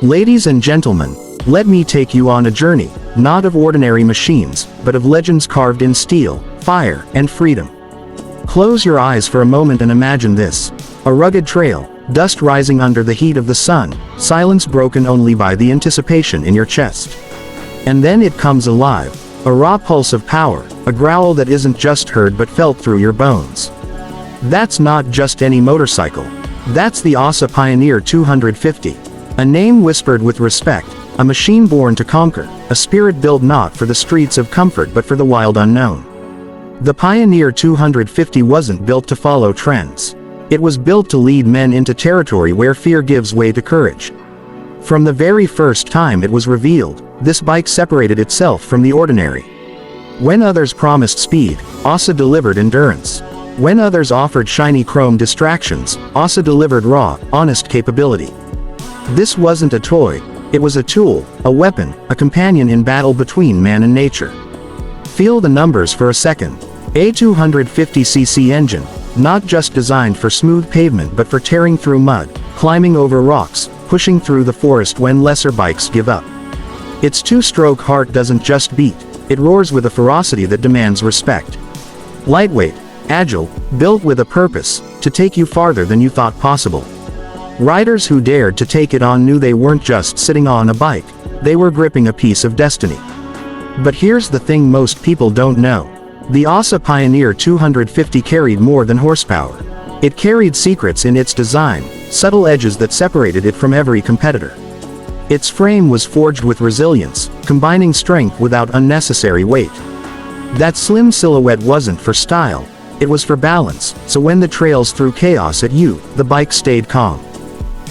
Ladies and gentlemen, let me take you on a journey, not of ordinary machines, but of legends carved in steel, fire, and freedom. Close your eyes for a moment and imagine this. A rugged trail, dust rising under the heat of the sun, silence broken only by the anticipation in your chest. And then it comes alive, a raw pulse of power, a growl that isn't just heard but felt through your bones. That's not just any motorcycle. That's the OSSA Pioneer 250. A name whispered with respect, a machine born to conquer, a spirit built not for the streets of comfort but for the wild unknown. The Pioneer 250 wasn't built to follow trends. It was built to lead men into territory where fear gives way to courage. From the very first time it was revealed, this bike separated itself from the ordinary. When others promised speed, OSSA delivered endurance. When others offered shiny chrome distractions, OSSA delivered raw, honest capability. This wasn't a toy, it was a tool, a weapon, a companion in battle between man and nature. Feel the numbers for a second. A 250cc engine, not just designed for smooth pavement but for tearing through mud, climbing over rocks, pushing through the forest when lesser bikes give up. Its two-stroke heart doesn't just beat, it roars with a ferocity that demands respect. Lightweight, agile, built with a purpose, to take you farther than you thought possible. Riders who dared to take it on knew they weren't just sitting on a bike, they were gripping a piece of destiny. But here's the thing most people don't know. The OSSA Pioneer 250 carried more than horsepower. It carried secrets in its design, subtle edges that separated it from every competitor. Its frame was forged with resilience, combining strength without unnecessary weight. That slim silhouette wasn't for style, it was for balance, so when the trails threw chaos at you, the bike stayed calm.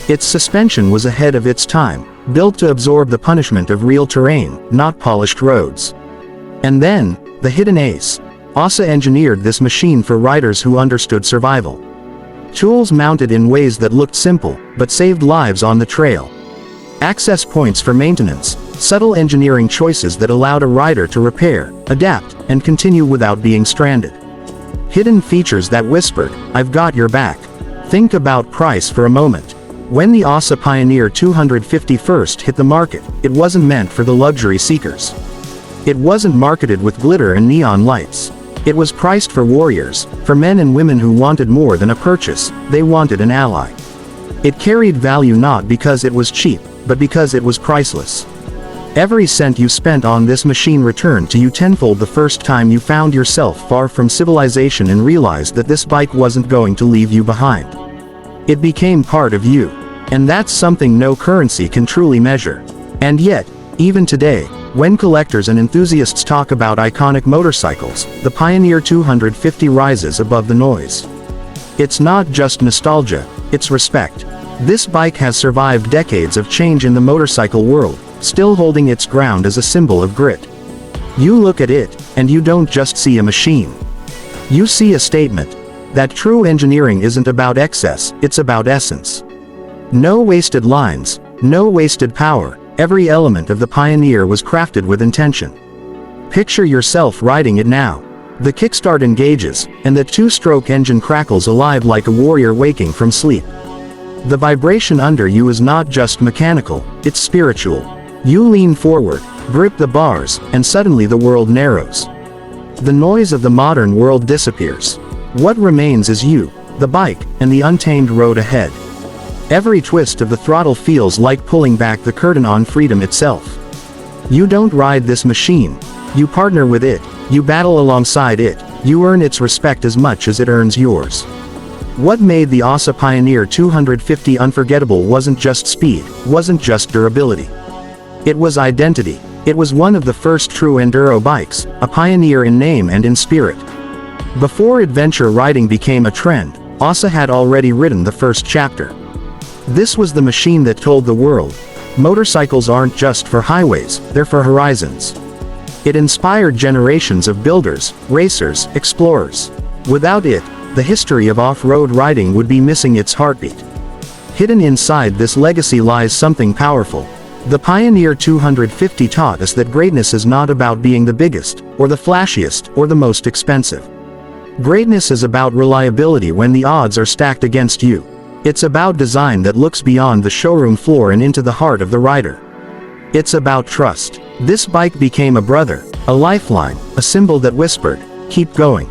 Its suspension was ahead of its time, built to absorb the punishment of real terrain, not polished roads. And then, the hidden ace. OSSA engineered this machine for riders who understood survival. Tools mounted in ways that looked simple, but saved lives on the trail. Access points for maintenance, subtle engineering choices that allowed a rider to repair, adapt, and continue without being stranded. Hidden features that whispered, "I've got your back." Think about price for a moment. When the OSSA Pioneer 250 first hit the market, it wasn't meant for the luxury seekers. It wasn't marketed with glitter and neon lights. It was priced for warriors, for men and women who wanted more than a purchase, they wanted an ally. It carried value not because it was cheap, but because it was priceless. Every cent you spent on this machine returned to you tenfold the first time you found yourself far from civilization and realized that this bike wasn't going to leave you behind. It became part of you. And that's something no currency can truly measure. And yet, even today, when collectors and enthusiasts talk about iconic motorcycles, the Pioneer 250 rises above the noise. It's not just nostalgia, it's respect. This bike has survived decades of change in the motorcycle world, still holding its ground as a symbol of grit. You look at it, and you don't just see a machine. You see a statement that true engineering isn't about excess, it's about essence. No wasted lines, no wasted power, every element of the Pioneer was crafted with intention. Picture yourself riding it now. The kickstart engages, and the two-stroke engine crackles alive like a warrior waking from sleep. The vibration under you is not just mechanical, it's spiritual. You lean forward, grip the bars, and suddenly the world narrows. The noise of the modern world disappears. What remains is you, the bike, and the untamed road ahead. Every twist of the throttle feels like pulling back the curtain on freedom itself. You don't ride this machine, you partner with it, you battle alongside it, you earn its respect as much as it earns yours. What made the OSSA Pioneer 250 unforgettable wasn't just speed, wasn't just durability. It was identity. It was one of the first true enduro bikes, a pioneer in name and in spirit. Before adventure riding became a trend, OSSA had already written the first chapter. This was the machine that told the world, motorcycles aren't just for highways, they're for horizons. It inspired generations of builders, racers, explorers. Without it, the history of off-road riding would be missing its heartbeat. Hidden inside this legacy lies something powerful. The Pioneer 250 taught us that greatness is not about being the biggest, or the flashiest, or the most expensive. Greatness is about reliability when the odds are stacked against you. It's about design that looks beyond the showroom floor and into the heart of the rider. It's about trust. This bike became a brother, a lifeline, a symbol that whispered, "Keep going.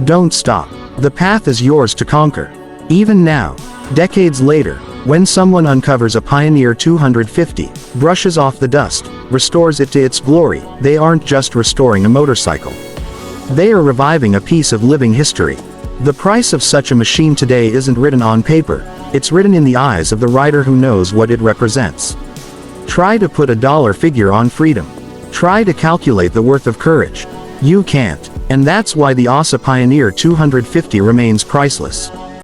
Don't stop. The path is yours to conquer." Even now, decades later, when someone uncovers a Pioneer 250, brushes off the dust, restores it to its glory, they aren't just restoring a motorcycle. They are reviving a piece of living history. The price of such a machine today isn't written on paper, it's written in the eyes of the rider who knows what it represents. Try to put a dollar figure on freedom. Try to calculate the worth of courage. You can't. And that's why the OSSA Pioneer 250 remains priceless.